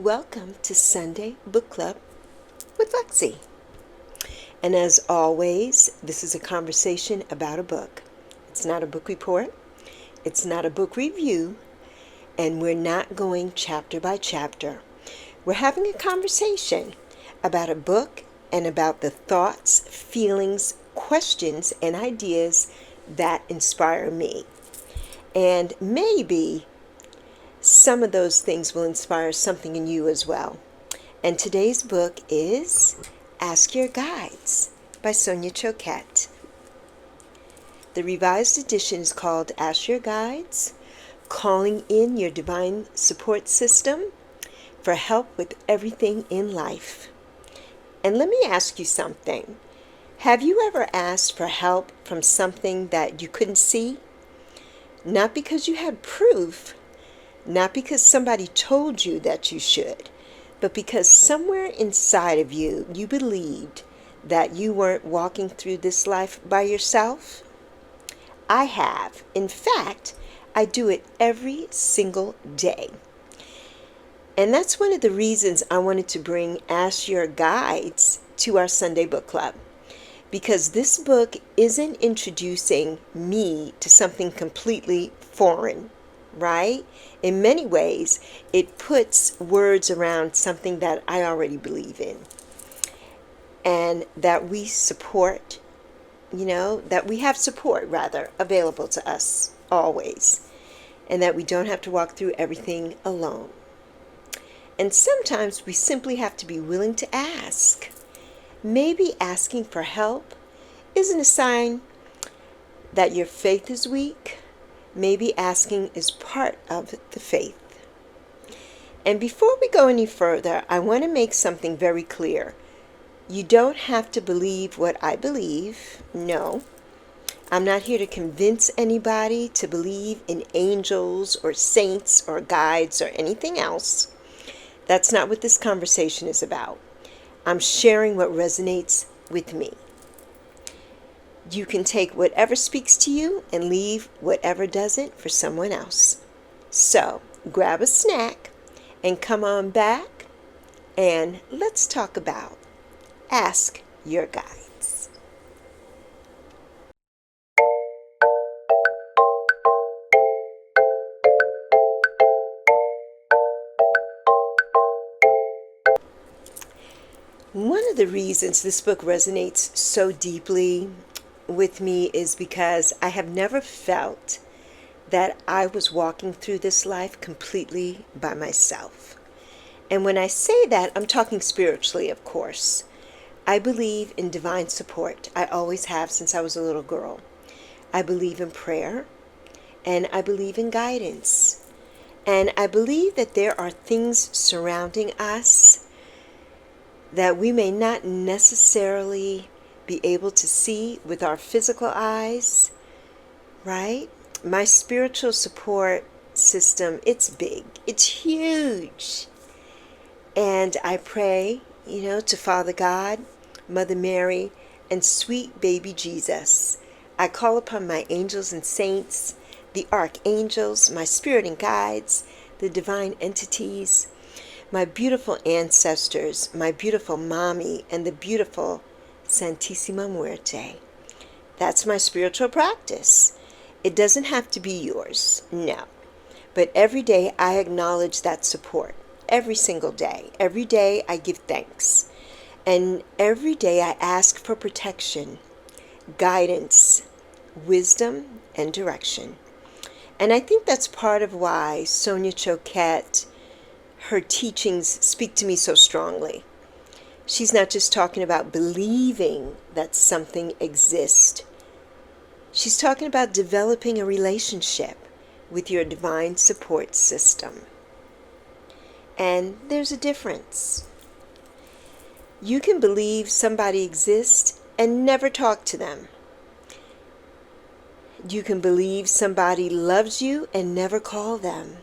Welcome to Sunday Book Club with Lexi. And as always, this is a conversation about a book. It's not a book report, it's not a book review, and we're not going chapter by chapter. We're having a conversation about a book and about the thoughts, feelings, questions, and ideas that inspire me. And maybe some of those things will inspire something in you as well. And today's book is Ask Your Guides by Sonia Choquette. The revised edition is called Ask Your Guides, Calling in Your Divine Support System for Help with Everything in Life. And let me ask you something. Have you ever asked for help from something that you couldn't see? Not because you had proof, not because somebody told you that you should, but because somewhere inside of you, you believed that you weren't walking through this life by yourself? I have. In fact, I do it every single day. And that's one of the reasons I wanted to bring Ask Your Guides to our Sunday Book Club. Because this book isn't introducing me to something completely foreign, right? In many ways, it puts words around something that I already believe in. And that we support, that we have support, rather, available to us always. And that we don't have to walk through everything alone. And sometimes we simply have to be willing to ask. Maybe asking for help isn't a sign that your faith is weak. Maybe asking is part of the faith. And before we go any further, I want to make something very clear. You don't have to believe what I believe. No. I'm not here to convince anybody to believe in angels or saints or guides or anything else. That's not what this conversation is about. I'm sharing what resonates with me. You can take whatever speaks to you and leave whatever doesn't for someone else. So, grab a snack and come on back and let's talk about Ask Your Guides. One of the reasons this book resonates so deeply with me is because I have never felt that I was walking through this life completely by myself. And when I say that, I'm talking spiritually, of course. I believe in divine support. I always have since I was a little girl. I believe in prayer, and I believe in guidance. And I believe that there are things surrounding us that we may not necessarily be able to see with our physical eyes, right? My spiritual support system, it's big, it's huge. And I pray, to Father God, Mother Mary, and sweet baby Jesus. I call upon my angels and saints, the archangels, my spirit and guides, the divine entities, my beautiful ancestors, my beautiful mommy, and the beautiful Santissima Muerte. That's my spiritual practice. It doesn't have to be yours, no. But every day I acknowledge that support. Every single day. Every day I give thanks. And every day I ask for protection, guidance, wisdom, and direction. And I think that's part of why Sonia Choquette, her teachings speak to me so strongly. She's not just talking about believing that something exists. She's talking about developing a relationship with your divine support system. And there's a difference. You can believe somebody exists and never talk to them. You can believe somebody loves you and never call them.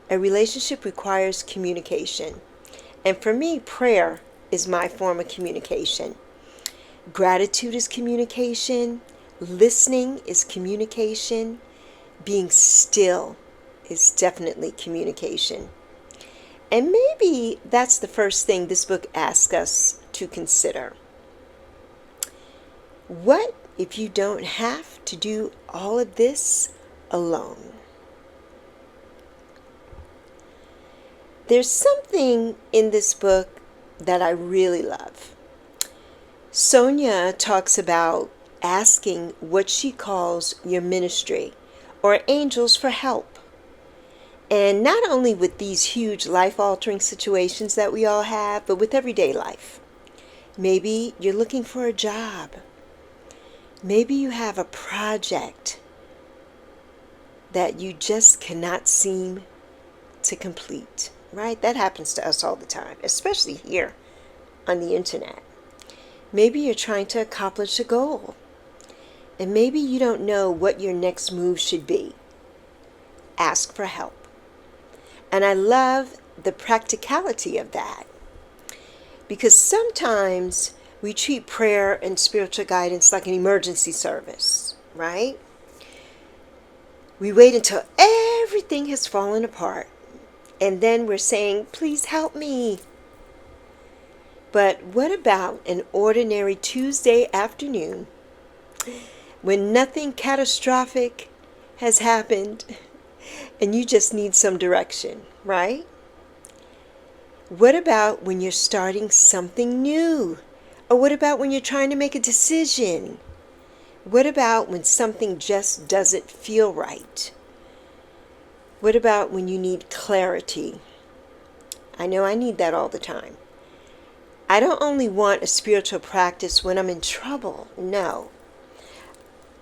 A relationship requires communication. And for me, prayer is my form of communication. Gratitude is communication. Listening is communication. Being still is definitely communication. And maybe that's the first thing this book asks us to consider. What if you don't have to do all of this alone? There's something in this book that I really love. Sonia talks about asking what she calls your ministry or angels for help. And not only with these huge life-altering situations that we all have, but with everyday life. Maybe you're looking for a job. Maybe you have a project that you just cannot seem to complete, right? That happens to us all the time, especially here on the internet. Maybe you're trying to accomplish a goal, and maybe you don't know what your next move should be. Ask for help. And I love the practicality of that, because sometimes we treat prayer and spiritual guidance like an emergency service, right? We wait until everything has fallen apart, and then we're saying, please help me. But what about an ordinary Tuesday afternoon when nothing catastrophic has happened and you just need some direction, right? What about when you're starting something new? Or what about when you're trying to make a decision? What about when something just doesn't feel right? What about when you need clarity? I know I need that all the time. I don't only want a spiritual practice when I'm in trouble. No.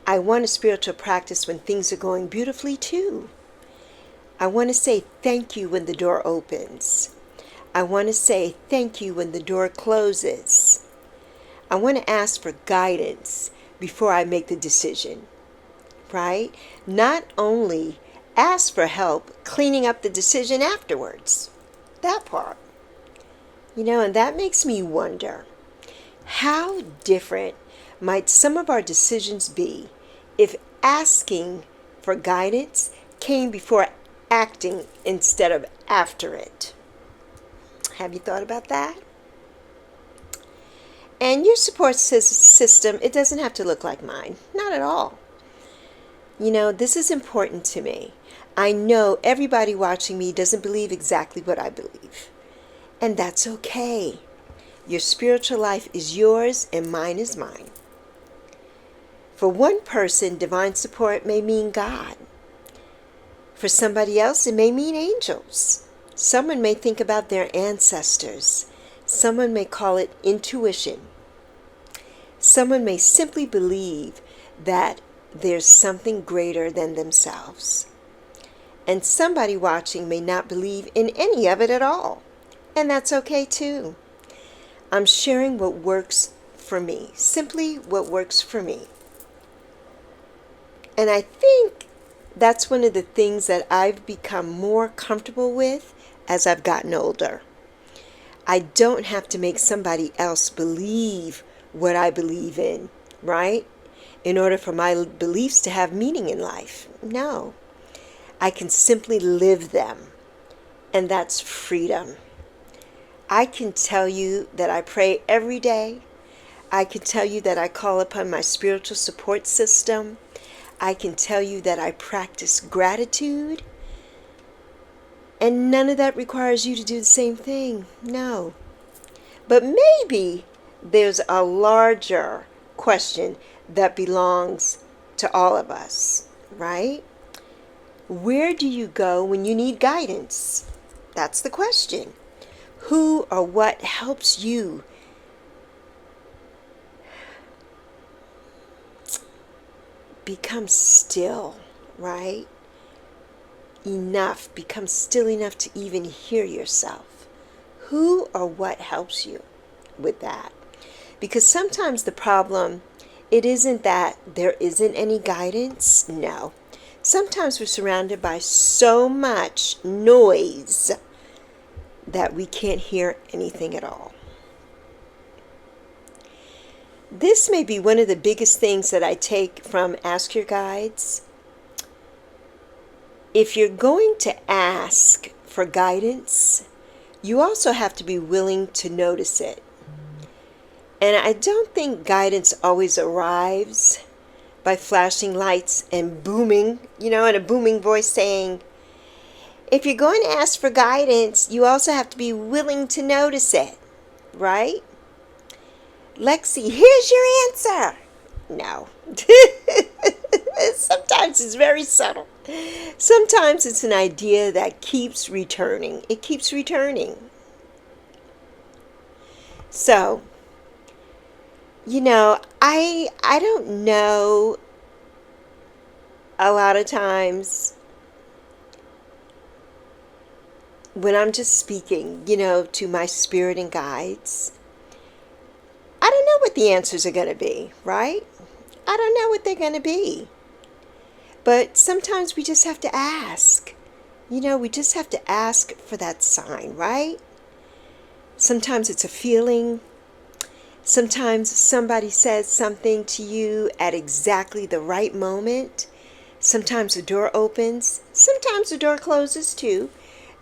I want a spiritual practice when things are going beautifully too. I want to say thank you when the door opens. I want to say thank you when the door closes. I want to ask for guidance before I make the decision, right? Not only ask for help cleaning up the decision afterwards. That part. And that makes me wonder, how different might some of our decisions be if asking for guidance came before acting instead of after it? Have you thought about that? And your support system, it doesn't have to look like mine. Not at all. This is important to me. I know everybody watching me doesn't believe exactly what I believe. And that's okay. Your spiritual life is yours and mine is mine. For one person, divine support may mean God. For somebody else, it may mean angels. Someone may think about their ancestors. Someone may call it intuition. Someone may simply believe that there's something greater than themselves. And somebody watching may not believe in any of it at all. And that's okay too. I'm sharing what works for me. Simply what works for me. And I think that's one of the things that I've become more comfortable with as I've gotten older. I don't have to make somebody else believe what I believe in, right? In order for my beliefs to have meaning in life. No. I can simply live them. And that's freedom. I can tell you that I pray every day. I can tell you that I call upon my spiritual support system. I can tell you that I practice gratitude. And none of that requires you to do the same thing. No. But maybe there's a larger question that belongs to all of us, right? Where do you go when you need guidance? That's the question. Who or what helps you become still, right? Become still enough to even hear yourself. Who or what helps you with that? Because sometimes the problem, it isn't that there isn't any guidance. No. Sometimes we're surrounded by so much noise that we can't hear anything at all. This may be one of the biggest things that I take from Ask Your Guides. If you're going to ask for guidance, You also have to be willing to notice it. And I don't think guidance always arrives by flashing lights and booming, in a booming voice saying, if you're going to ask for guidance, you also have to be willing to notice it, right? Lexi, here's your answer. No. Sometimes it's very subtle. Sometimes it's an idea that keeps returning. It keeps returning. So, I don't know, a lot of times when I'm just speaking, to my spirit and guides, I don't know what the answers are going to be, right? I don't know what they're going to be. But sometimes we just have to ask. We just have to ask for that sign, right? Sometimes it's a feeling. Sometimes somebody says something to you at exactly the right moment. Sometimes the door opens. Sometimes the door closes too.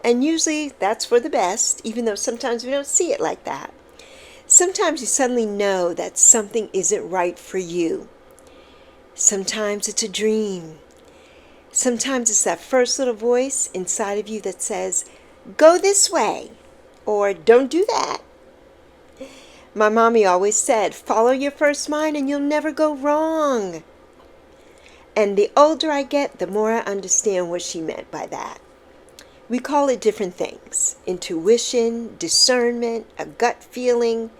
And usually that's for the best, even though sometimes we don't see it like that. Sometimes you suddenly know that something isn't right for you. Sometimes it's a dream. Sometimes it's that first little voice inside of you that says, go this way, or don't do that. My mommy always said, follow your first mind and you'll never go wrong. And the older I get, the more I understand what she meant by that. We call it different things: intuition, discernment, a gut feeling,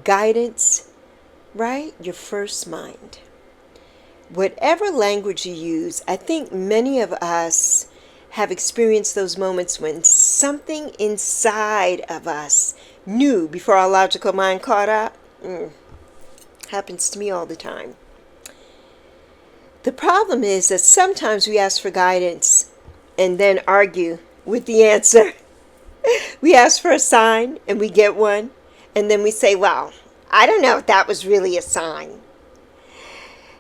guidance, right? Your first mind. Whatever language you use, I think many of us have experienced those moments when something inside of us knew before our logical mind caught up. Happens to me all the time. The problem is that sometimes we ask for guidance and then argue with the answer. We ask for a sign and we get one, and then we say, well, I don't know if that was really a sign.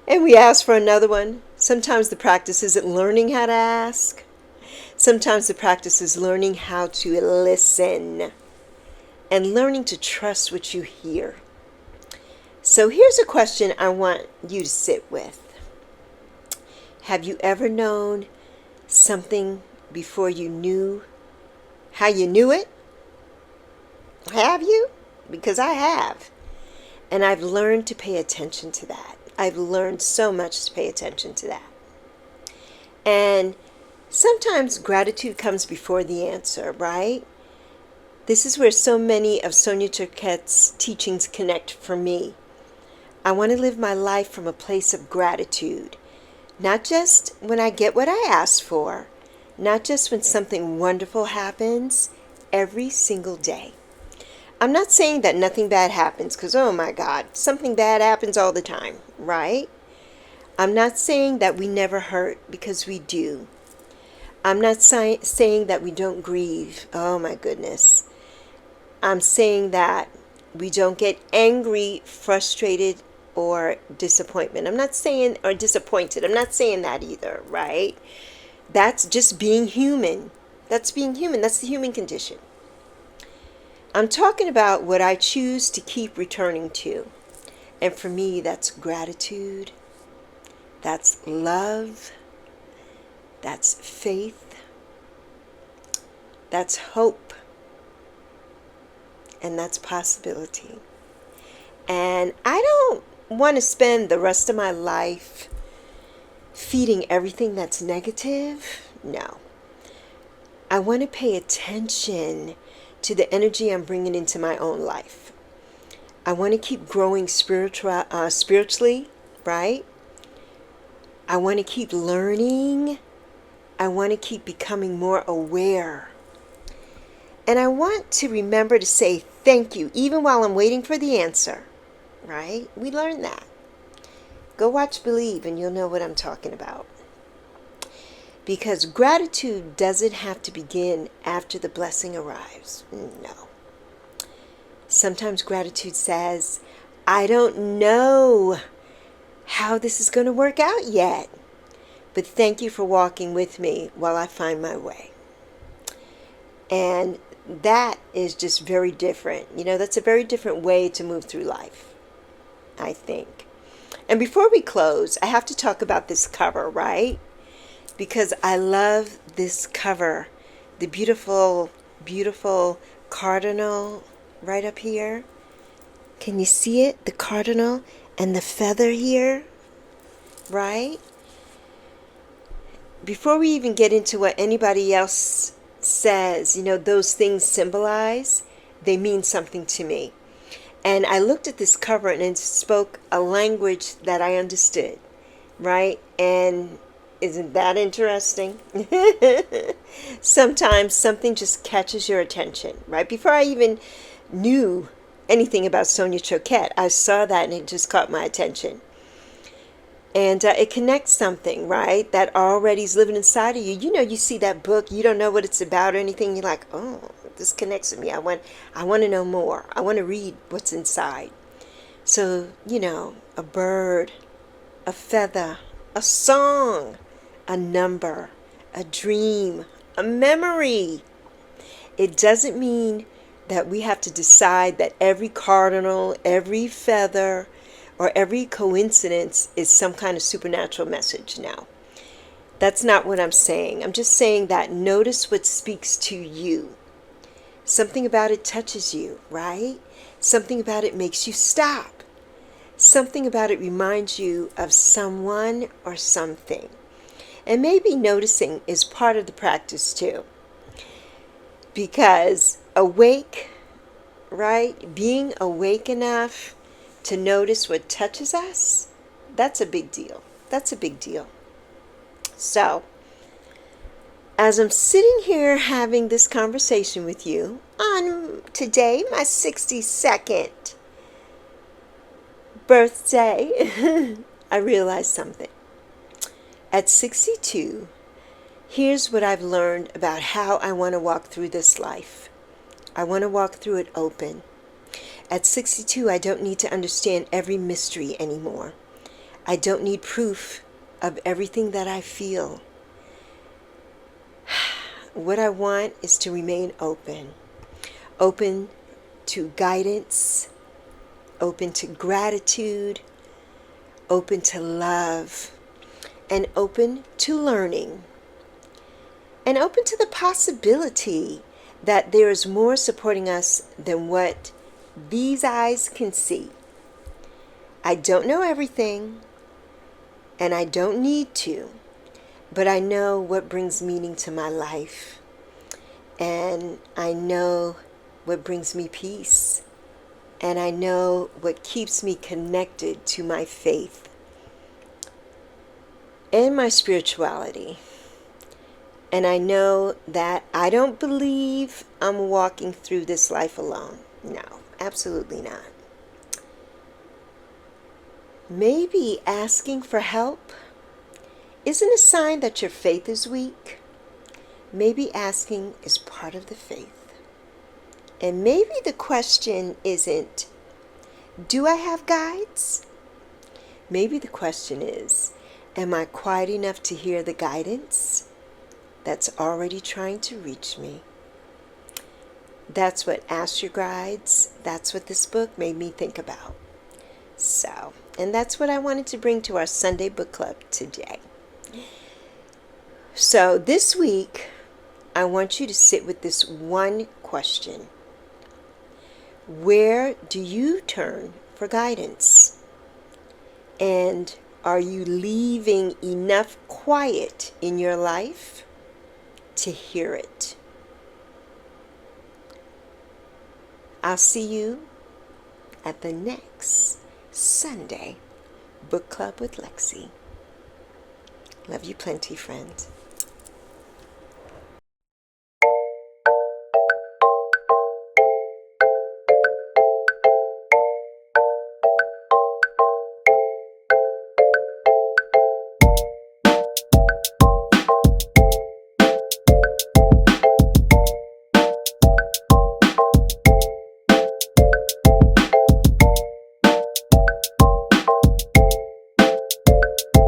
And we ask for another one. Sometimes the practice isn't learning how to ask. Sometimes the practice is learning how to listen and learning to trust what you hear. So here's a question I want you to sit with. Have you ever known something before you knew how you knew it? Have you? Because I have. And I've learned to pay attention to that. I've learned so much to pay attention to that. And sometimes gratitude comes before the answer, right? This is where so many of Sonia Choquette's teachings connect for me. I want to live my life from a place of gratitude. Not just when I get what I ask for. Not just when something wonderful happens. Every single day. I'm not saying that nothing bad happens, because oh my God, something bad happens all the time, right? I'm not saying that we never hurt, because we do. I'm not saying that we don't grieve. Oh my goodness. I'm saying that we don't get angry, frustrated, or disappointment. I'm not saying, or disappointed. I'm not saying that either, right? That's just being human. That's being human. That's the human condition. I'm talking about what I choose to keep returning to. And for me, that's gratitude. That's love. That's faith. That's hope. And that's possibility. And I don't want to spend the rest of my life feeding everything that's negative. No. I want to pay attention to the energy I'm bringing into my own life. I want to keep growing spiritually, right? I want to keep learning. I want to keep becoming more aware. And I want to remember to say thank you, even while I'm waiting for the answer, right? We learned that. Go watch Believe and you'll know what I'm talking about. Because gratitude doesn't have to begin after the blessing arrives. No. Sometimes gratitude says, I don't know how this is going to work out yet, but thank you for walking with me while I find my way. And that is just very different. You know, that's a very different way to move through life, I think. And before we close, I have to talk about this cover, right? Because I love this cover. The beautiful, beautiful cardinal right up here. Can you see it? The cardinal and the feather here, right? Before we even get into what anybody else says, you know, those things symbolize, they mean something to me. And I looked at this cover and it spoke a language that I understood, right? And isn't that interesting? Sometimes something just catches your attention, right? Before I even knew anything about Sonia Choquette, I saw that and it just caught my attention. And it connects something, right, that already is living inside of you. You know, you see that book, you don't know what it's about or anything. You're like, oh, this connects with me. I want to know more. I want to read what's inside. So, you know, a bird, a feather, a song, a number, a dream, a memory. It doesn't mean that we have to decide that every cardinal, every feather, or every coincidence is some kind of supernatural message now. That's not what I'm saying. I'm just saying that notice what speaks to you. Something about it touches you, right? Something about it makes you stop. Something about it reminds you of someone or something. And maybe noticing is part of the practice too. Because awake, right? Being awake enough to notice what touches us, that's a big deal. That's a big deal. So, as I'm sitting here having this conversation with you on today, my 62nd birthday, I realized something. At 62, here's what I've learned about how I want to walk through this life. I want to walk through it open. At 62, I don't need to understand every mystery anymore. I don't need proof of everything that I feel. What I want is to remain open. Open to guidance, open to gratitude, open to love, and open to learning. And open to the possibility that there is more supporting us than what these eyes can see. I don't know everything, and I don't need to, but I know what brings meaning to my life, and I know what brings me peace, and I know what keeps me connected to my faith and my spirituality. And I know that I don't believe I'm walking through this life alone. No. Absolutely not. Maybe asking for help isn't a sign that your faith is weak. Maybe asking is part of the faith. And maybe the question isn't, do I have guides? Maybe the question is, am I quiet enough to hear the guidance that's already trying to reach me? That's what Ask Your Guides, that's what this book made me think about. So, and that's what I wanted to bring to our Sunday book club today. So this week, I want you to sit with this one question. Where do you turn for guidance? And are you leaving enough quiet in your life to hear it? I'll see you at the next Sunday Book Club with Lexi. Love you plenty, friend.